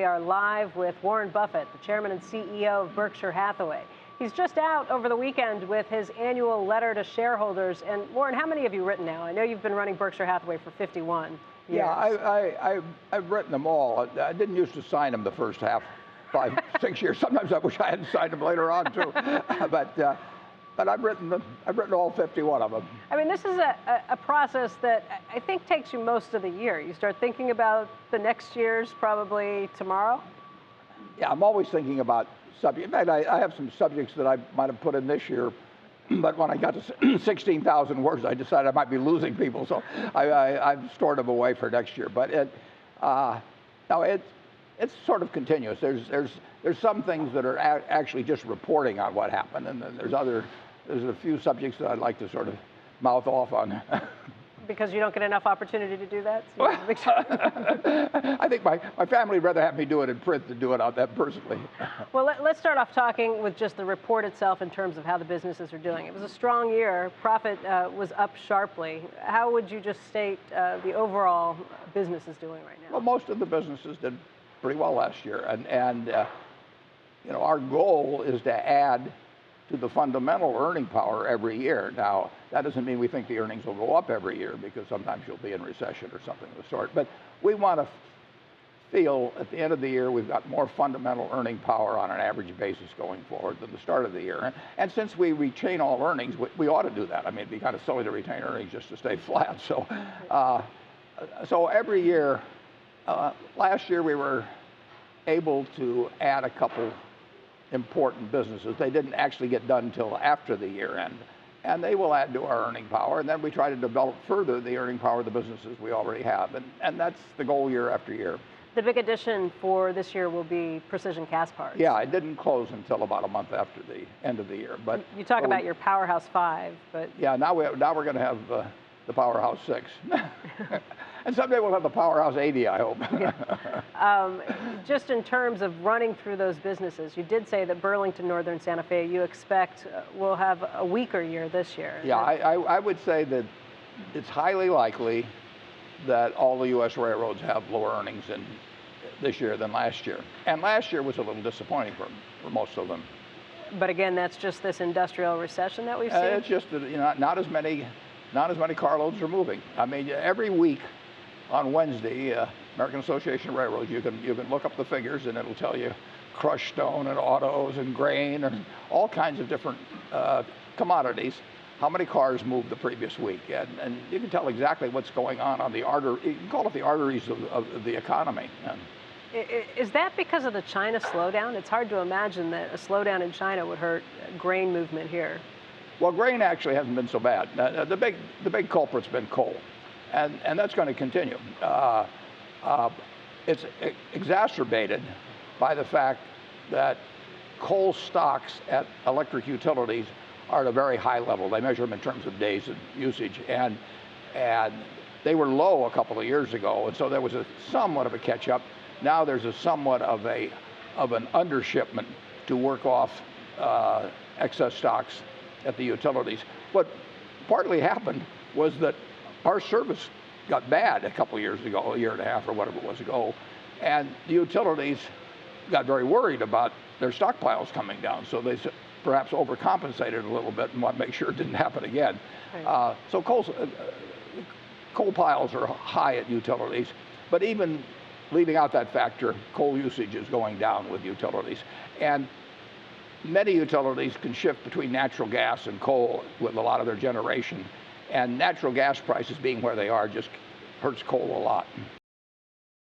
we are live with Warren Buffett, the chairman and CEO of Berkshire Hathaway. He's just out over the weekend with his annual letter to shareholders. And Warren, how many have you written now? I know you've been running Berkshire Hathaway for 51 years. Yeah, I've written them all. I didn't used to sign them the first half, 5, 6 years. Sometimes I wish I hadn't signed them later on too. But I've written them. I've written all 51 of them. I mean, this is a process that I think takes you most of the year. You start thinking about the next year's probably tomorrow. Yeah, I'm always thinking about subjects. In fact, I have some subjects that I might have put in this year, but when I got to 16,000 words, I decided I might be losing people, so I've stored them away for next year. But it's sort of continuous. There's some things that are actually just reporting on what happened, and then there's a few subjects that I'd like to sort of mouth off on. Because you don't get enough opportunity to do that? So I think my family would rather have me do it in print than do it out that personally. Well, let's start off talking with just the report itself in terms of how the businesses are doing. It was a strong year. Profit was up sharply. How would you just state the overall business is doing right now? Well, most of the businesses did pretty well last year, and our goal is to add to the fundamental earning power every year. Now, that doesn't mean we think the earnings will go up every year, because sometimes you'll be in recession or something of the sort. But we want to feel at the end of the year we've got more fundamental earning power on an average basis going forward than the start of the year. And since we retain all earnings, we ought to do that. I mean, it'd be kind of silly to retain earnings just to stay flat. So every year, last year we were able to add a couple important businesses. They didn't actually get done until after the year end, and they will add to our earning power. And then we try to develop further the earning power of the businesses we already have, and that's the goal year after year. The big addition for this year will be Precision Castparts. Yeah, it didn't close until about a month after the end of the year. But you talk about your Powerhouse 5, but yeah, now we're going to have the Powerhouse 6. And someday we'll have the Powerhouse 80, I hope. Yeah. Just in terms of running through those businesses, you did say that Burlington Northern Santa Fe, you expect will have a weaker year this year. Yeah, I would say that it's highly likely that all the U.S. railroads have lower earnings this year than last year. And last year was a little disappointing for most of them. But again, that's just this industrial recession that we've seen? It's just that, not as many carloads are moving. I mean, every week on Wednesday, American Association of Railroads, you can look up the figures, and it'll tell you crushed stone and autos and grain and all kinds of different commodities, how many cars moved the previous week. And you can tell exactly what's going on the artery. You can call it the arteries of the economy. Is that because of the China slowdown? It's hard to imagine that a slowdown in China would hurt grain movement here. Well, grain actually hasn't been so bad. The big culprit's been coal, and that's going to continue. It's exacerbated by the fact that coal stocks at electric utilities are at a very high level. They measure them in terms of days of usage, and they were low a couple of years ago, and so there was somewhat of a catch-up. Now there's somewhat of an undershipment to work off excess stocks at the utilities. What partly happened was that our service got bad a couple of years ago, a year and a half or whatever it was ago, and the utilities got very worried about their stockpiles coming down, so they perhaps overcompensated a little bit and want to make sure it didn't happen again. Right. So coal piles are high at utilities, but even leaving out that factor, coal usage is going down with utilities. And many utilities can shift between natural gas and coal with a lot of their generation, and natural gas prices being where they are just hurts coal a lot.